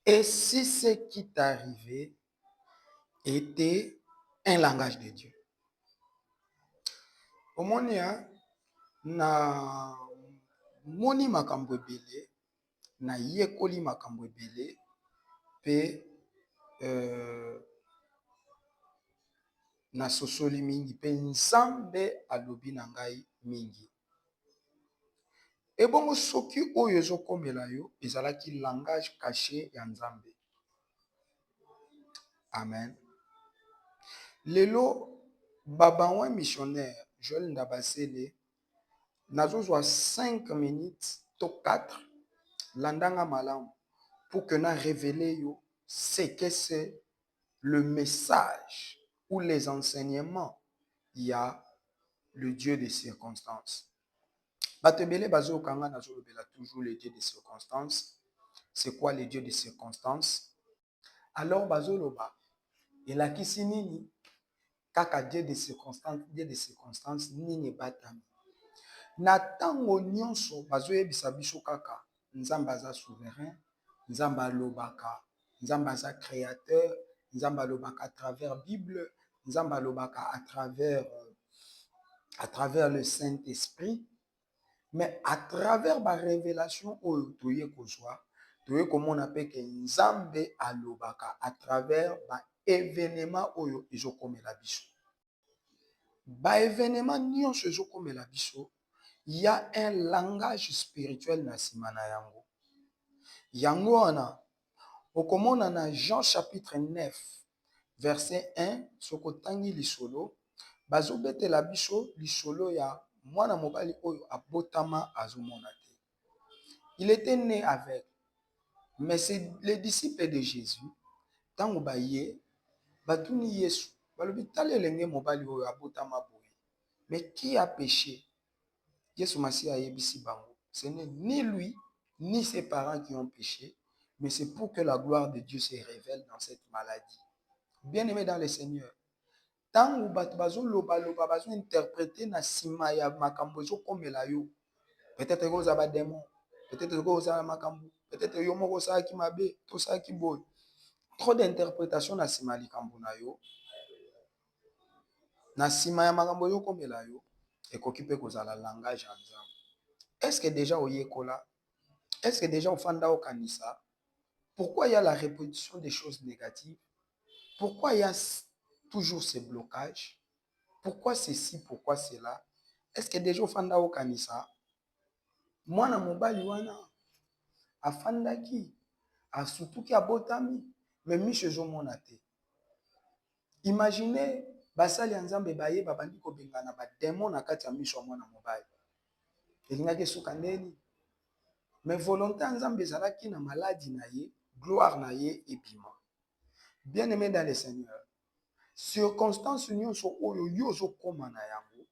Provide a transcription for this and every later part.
Et si ce qui t'est arrivé était un langage de Dieu? Omoni na moni makambo ebele, na yekoli makambo ebele, pe na sosoli mingi, pe nzambe alobi na ngai mingi. Ebongo soki oyo ezokomela yo ezalaki langage caché ya nzambe. Amen. Lelo babanwa missionnaire Joel Ndabasele nazozwa 5 minutes to 4 landanga malamu pour que na révéler yo ce que c'est le message ou les enseignements. Il y a le Dieu des circonstances. Batebele bazo kanga nazolobela toujours le Dieu des circonstances. C'est quoi le Dieu des circonstances? Alors bazoloba elakisi nini kaka Dieu des circonstances nini batami. Na tango nyonso bazoyebisa biso kaka nzambe aza souverain, nzambe alobaka, nzambe aza créateur, nzambe alobaka à travers Bible, nzambe alobaka à travers le Saint-Esprit. Mais à travers ma révélation oyo toye kozwa, toye komona pe ke nzambe alobaka à travers ba événement oyo ezokomela biso. Ba événement nyonso ezokomela biso, il y a un langage spirituel na sima na yango. Yango wana okomona na Jean chapitre 9 verset 1 sokotangi lisolo bazobetela biso lisolo ya mwana mobali oyo abotama azomona te. Il était né avec, mais c'est les disciples de Jésus tango baye batuni Yesu balobi tala elenge mobali oyo abotama boye, mais qui a péché? Yesu Masihi ayebisi bango, ce n'est ni lui ni ses parents qui ont péché, mais c'est pour que la gloire de Dieu se révèle dans cette maladie. Bien-aimé dans le Seigneur, tango bato bazoloba bazo interpréter na sima ya makambo ezokomela yo, peut-être que oza ba démon, peut-être que oza makambo, peut-être yo moko osalaki mabe to osalaki boye. Trop d'interprétation na sima likambo na yo, na sima ya makambo ezokomela yo, ekoki mpe kozala langage ya nzambe. Est-ce que déjà oyekola? Est-ce que déjà ofanda okanisa? Pourquoi il y a la répétition des choses négatives? Pourquoi il y a toujours ces blocages? Pourquoi ceci? Pourquoi cela? Est-ce que déjà ofanda okanisa? Mwana mobali wana afandaki asutuki abotami mais miso ezomona te. Imaginez basali ya nzambe baye babandi kobengana ba démon na kati ya miso ya mwana mobali. Elingaki esuka ndeni? Mais volonté ya nzambe ezalaki na maladie na ye, gloire na ye ebima. Bien-aimé dans le Seigneur, circonstance nyonso oyo yo ozokoma na yango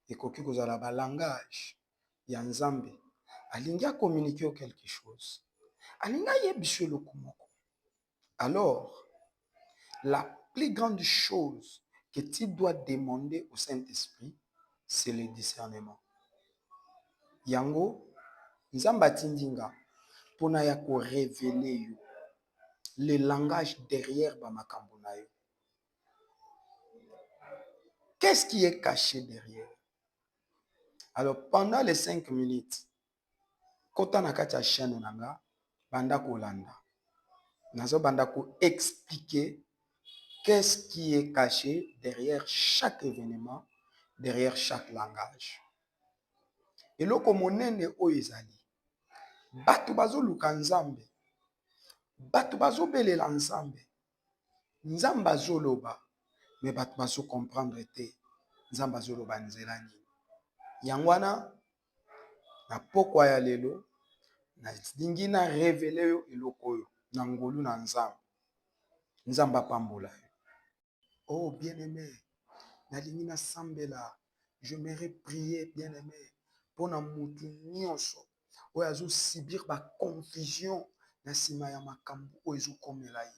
ekoki kozala ba langage ya nzambe. Alingi communiquer quelque chose. Alingi ayebisa eloko moko. Alors, la plus grande chose que tu dois demander au Saint-Esprit, c'est le discernement. Yango, nzambe atindinga pona ya ko révéler yo le langage derrière ba makambo na yo. Qu'est-ce qui est caché derrière? Alors, pendant les 5 minutes, kota na kati ya chaîne nanga, banda kolanda. Nazo banda ko expliquer qu'est-ce qui est caché derrière chaque événement, derrière chaque langage. Eloko monene oyo ezali. Bato bazoluka nzambe. Bato bazobelela nzambe. Nzambe azoloba, mais bato bazo comprendre te. Nzambe azoloba nzela nini. Yango wana na pokwa ya lelo na lingi na révéler yo eloko oyo na ngolu na nzambe. Nzambe apambola yo. Oh bien-aimé, nalingi na sambela, je m'aimerais prier bien-aimé pour na mutu nyonso oyo azo subir ba confusion na sima ya makambo oyo ezokomela ye.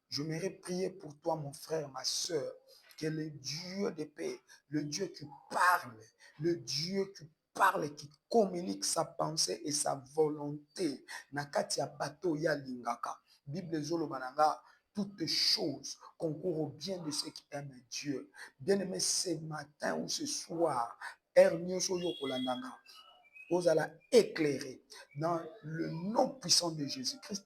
Je m'aimerais prier pour toi mon frère, ma sœur, que le Dieu de paix, le Dieu qui parle, le Dieu qui parle, qui communique sa pensée et sa volonté na kati ya bato ya lingaka. Bible Zolobananga, toutes choses concourent au bien de ceux qui aiment Dieu. Bien-aimé, ce matin ou ce soir, vous allez éclairer dans le nom puissant de Jésus-Christ,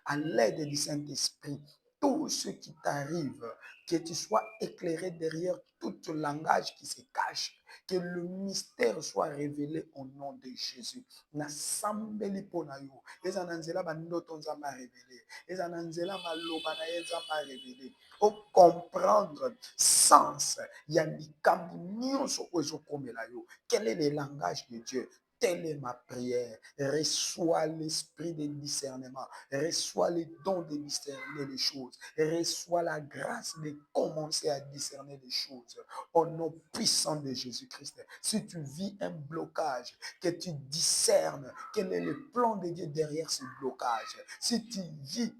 à l'aide du Saint-Esprit, tout ce qui t'arrive, que tu sois éclairé derrière tout le langage qui se cache, que le mystère soit révélé au nom de Jésus. Nasambeli pona yo. Eza na nzela bandoto nzamba révélé. Eza na nzela maloba na ye nzamba révélé. Au comprendre sens ya likambo nyonso ozokomela yo. Quel est le langage de Dieu? Telle est ma prière. Reçois l'esprit de discernement. Reçois le don de discerner les choses. Reçois la grâce de commencer à discerner les choses. Au nom puissant de Jésus-Christ. Si tu vis un blocage, que tu discernes quel est le plan de Dieu derrière ce blocage. Si tu vis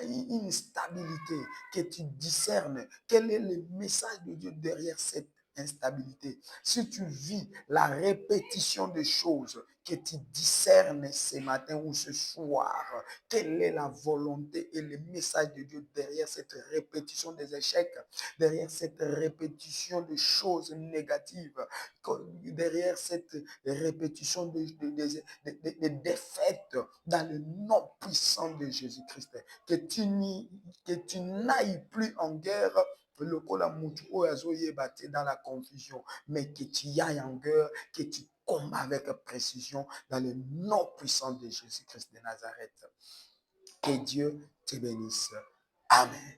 une stabilité, que tu discernes quel est le message de Dieu derrière cette instabilité. Si tu vis la répétition des choses, que tu discernes ce matin ou ce soir, quelle est la volonté et le message de Dieu derrière cette répétition des échecs, derrière cette répétition de choses négatives, derrière cette répétition de défaites dans le nom puissant de Jésus-Christ. Que tu n'ailles plus en guerre lokola mutu oyo azoyeba te dans la confusion, mais que tu y ailles en guerre, que tu combats avec précision dans le nom puissant de Jésus-Christ de Nazareth. Que Dieu te bénisse. Amen.